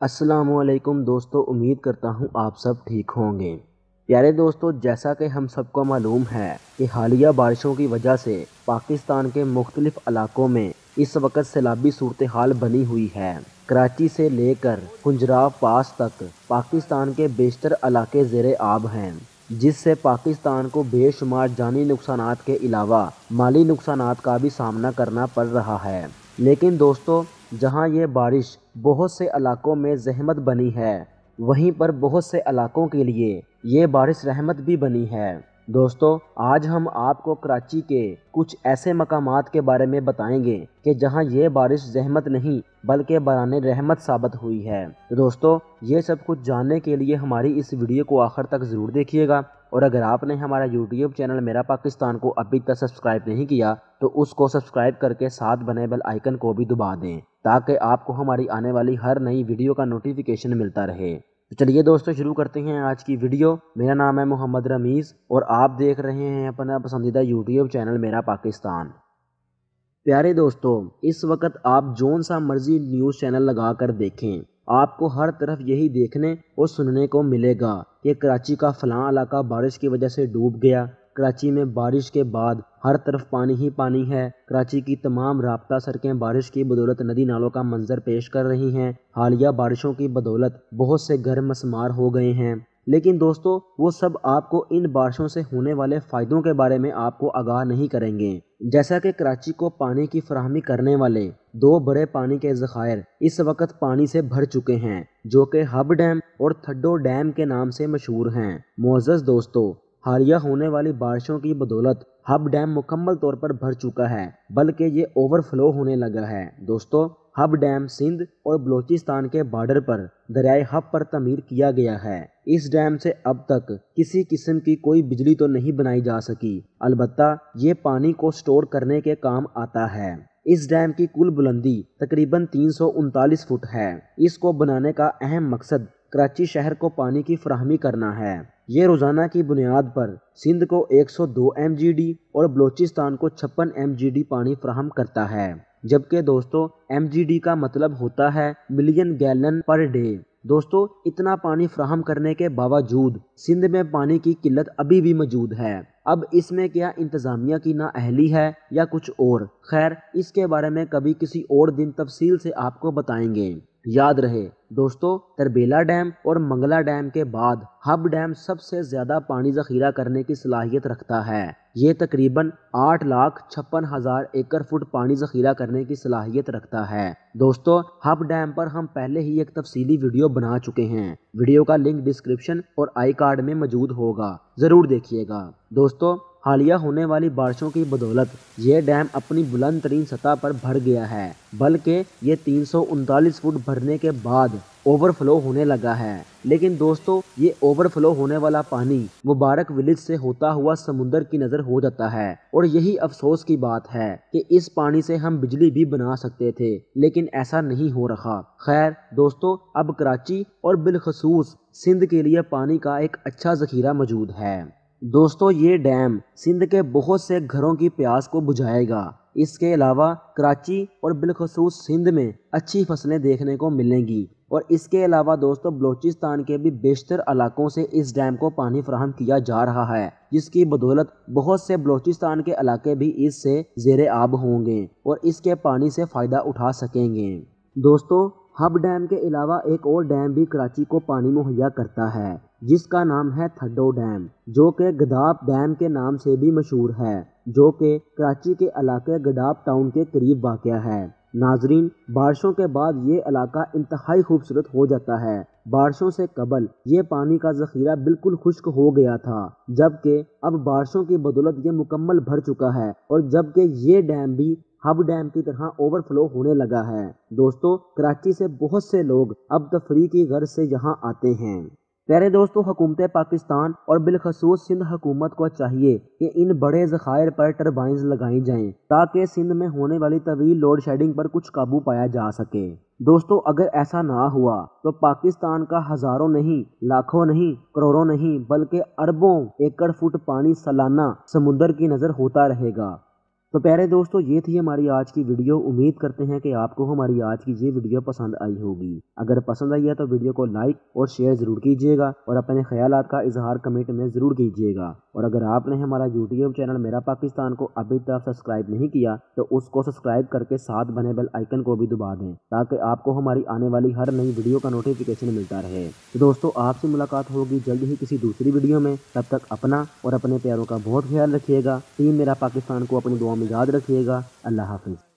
السلام علیکم دوستو، امید کرتا ہوں آپ سب ٹھیک ہوں گے۔ پیارے دوستو، جیسا کہ ہم سب کو معلوم ہے کہ حالیہ بارشوں کی وجہ سے پاکستان کے مختلف علاقوں میں اس وقت سیلابی صورتحال بنی ہوئی ہے۔ کراچی سے لے کر کنجراب پاس تک پاکستان کے بیشتر علاقے زیر آب ہیں، جس سے پاکستان کو بے شمار جانی نقصانات کے علاوہ مالی نقصانات کا بھی سامنا کرنا پڑ رہا ہے۔ لیکن دوستو، جہاں یہ بارش بہت سے علاقوں میں زحمت بنی ہے، وہیں پر بہت سے علاقوں کے لیے یہ بارش رحمت بھی بنی ہے۔ دوستو، آج ہم آپ کو کراچی کے کچھ ایسے مقامات کے بارے میں بتائیں گے کہ جہاں یہ بارش زحمت نہیں بلکہ باران رحمت ثابت ہوئی ہے۔ تو دوستو، یہ سب کچھ جاننے کے لیے ہماری اس ویڈیو کو آخر تک ضرور دیکھیے گا، اور اگر آپ نے ہمارا یوٹیوب چینل میرا پاکستان کو ابھی تک سبسکرائب نہیں کیا تو اس کو سبسکرائب کر کے ساتھ بنے بیل آئیکن کو بھی دبا دیں، تاکہ آپ کو ہماری آنے والی ہر نئی ویڈیو کا نوٹیفیکیشن ملتا رہے۔ تو چلیے دوستو، شروع کرتے ہیں آج کی ویڈیو۔ میرا نام ہے محمد رمیز اور آپ دیکھ رہے ہیں اپنا پسندیدہ یوٹیوب چینل میرا پاکستان۔ پیارے دوستو، اس وقت آپ جون سا مرضی نیوز چینل لگا کر دیکھیں، آپ کو ہر طرف یہی دیکھنے اور سننے کو ملے گا کہ کراچی کا فلاں علاقہ بارش کی وجہ سے ڈوب گیا، کراچی میں بارش کے بعد ہر طرف پانی ہی پانی ہے، کراچی کی تمام رابطہ سڑکیں بارش کی بدولت ندی نالوں کا منظر پیش کر رہی ہیں، حالیہ بارشوں کی بدولت بہت سے گھر مسمار ہو گئے ہیں۔ لیکن دوستو، وہ سب آپ کو ان بارشوں سے ہونے والے فائدوں کے بارے میں آپ کو آگاہ نہیں کریں گے۔ جیسا کہ کراچی کو پانی کی فراہمی کرنے والے دو بڑے پانی کے ذخائر اس وقت پانی سے بھر چکے ہیں، جو کہ ہب ڈیم اور تھڈو ڈیم کے نام سے مشہور ہیں۔ معزز دوستو، حالیہ ہونے والی بارشوں کی بدولت ہب ڈیم مکمل طور پر بھر چکا ہے، بلکہ یہ اوور فلو ہونے لگا ہے۔ دوستو، ہب ڈیم سندھ اور بلوچستان کے بارڈر پر دریائے ہب پر تعمیر کیا گیا ہے۔ اس ڈیم سے اب تک کسی قسم کی کوئی بجلی تو نہیں بنائی جا سکی، البتہ یہ پانی کو سٹور کرنے کے کام آتا ہے۔ اس ڈیم کی کل بلندی تقریباً 339 فٹ ہے۔ اس کو بنانے کا اہم مقصد کراچی شہر کو پانی کی فراہمی کرنا ہے۔ یہ روزانہ کی بنیاد پر سندھ کو 102 ایم جی ڈی اور بلوچستان کو 56 ایم جی ڈی پانی فراہم کرتا ہے، جبکہ دوستو ایم جی ڈی کا مطلب ہوتا ہے ملین گیلن پر ڈے۔ دوستو، اتنا پانی فراہم کرنے کے باوجود سندھ میں پانی کی قلت ابھی بھی موجود ہے۔ اب اس میں کیا انتظامیہ کی نااہلی ہے یا کچھ اور؟ خیر، اس کے بارے میں کبھی کسی اور دن تفصیل سے آپ کو بتائیں گے۔ یاد رہے دوستو، تربیلا ڈیم اور منگلا ڈیم کے بعد ہب ڈیم سب سے زیادہ پانی ذخیرہ کرنے کی صلاحیت رکھتا ہے۔ یہ تقریباً 8,56,000 ایکڑ فٹ پانی ذخیرہ کرنے کی صلاحیت رکھتا ہے۔ دوستو، ہب ڈیم پر ہم پہلے ہی ایک تفصیلی ویڈیو بنا چکے ہیں، ویڈیو کا لنک ڈسکرپشن اور آئی کارڈ میں موجود ہوگا، ضرور دیکھیے گا۔ دوستو، حالیہ ہونے والی بارشوں کی بدولت یہ ڈیم اپنی بلند ترین سطح پر بھر گیا ہے، بلکہ یہ 339 فٹ بھرنے کے بعد اوور فلو ہونے لگا ہے۔ لیکن دوستو، یہ اوور فلو ہونے والا پانی مبارک ولیج سے ہوتا ہوا سمندر کی نظر ہو جاتا ہے، اور یہی افسوس کی بات ہے کہ اس پانی سے ہم بجلی بھی بنا سکتے تھے، لیکن ایسا نہیں ہو رہا۔ خیر دوستو، اب کراچی اور بالخصوص سندھ کے لیے پانی کا ایک اچھا ذخیرہ موجود ہے۔ دوستو، یہ ڈیم سندھ کے بہت سے گھروں کی پیاس کو بجھائے گا۔ اس کے علاوہ کراچی اور بالخصوص سندھ میں اچھی فصلیں دیکھنے کو ملیں گی، اور اس کے علاوہ دوستو بلوچستان کے بھی بیشتر علاقوں سے اس ڈیم کو پانی فراہم کیا جا رہا ہے، جس کی بدولت بہت سے بلوچستان کے علاقے بھی اس سے زیر آب ہوں گے اور اس کے پانی سے فائدہ اٹھا سکیں گے۔ دوستو، ہب ڈیم کے علاوہ ایک اور ڈیم بھی کراچی کو پانی مہیا کرتا ہے، جس کا نام ہے تھڈو ڈیم، جو کہ گداپ ڈیم کے نام سے بھی مشہور ہے، جو کہ کراچی کے علاقے گداپ ٹاؤن کے قریب واقع ہے۔ ناظرین، بارشوں کے بعد یہ علاقہ انتہائی خوبصورت ہو جاتا ہے۔ بارشوں سے قبل یہ پانی کا ذخیرہ بالکل خشک ہو گیا تھا، جبکہ اب بارشوں کی بدولت یہ مکمل بھر چکا ہے، اور جبکہ یہ ڈیم بھی ہب ڈیم کی طرح اوور فلو ہونے لگا ہے۔ دوستو، کراچی سے بہت سے لوگ اب تفریح کی غرض سے یہاں آتے ہیں۔ پیارے دوستو، حکومت پاکستان اور بالخصوص سندھ حکومت کو چاہیے کہ ان بڑے ذخائر پر ٹربائنز لگائی جائیں، تاکہ سندھ میں ہونے والی طویل لوڈ شیڈنگ پر کچھ قابو پایا جا سکے۔ دوستو، اگر ایسا نہ ہوا تو پاکستان کا ہزاروں نہیں، لاکھوں نہیں، کروڑوں نہیں، بلکہ اربوں ایکڑ فٹ پانی سالانہ سمندر کی نظر ہوتا رہے گا۔ تو پیارے دوستو یہ تھی ہماری آج کی ویڈیو۔ امید کرتے ہیں کہ آپ کو ہماری آج کی یہ ویڈیو پسند آئی ہوگی۔ اگر پسند آئی ہے تو ویڈیو کو لائک اور شیئر ضرور کیجیے گا اور اپنے خیالات کا اظہار کمنٹ میں ضرور کیجیے گا۔ اور اگر آپ نے ہمارا یوٹیوب چینل میرا پاکستان کو ابھی تک سبسکرائب نہیں کیا تو اس کو سبسکرائب کر کے ساتھ بنے بیل آئیکن کو بھی دبا دیں تاکہ آپ کو ہماری آنے والی ہر نئی ویڈیو کا نوٹیفیکیشن ملتا رہے۔ تو دوستو آپ سے ملاقات ہوگی جلد ہی کسی دوسری ویڈیو میں۔ تب تک اپنا اور اپنے پیاروں کا بہت خیال رکھیے گا۔ ٹیم میرا پاکستان کو اپنی دعاؤں میں یاد رکھیے گا۔ اللہ حافظ۔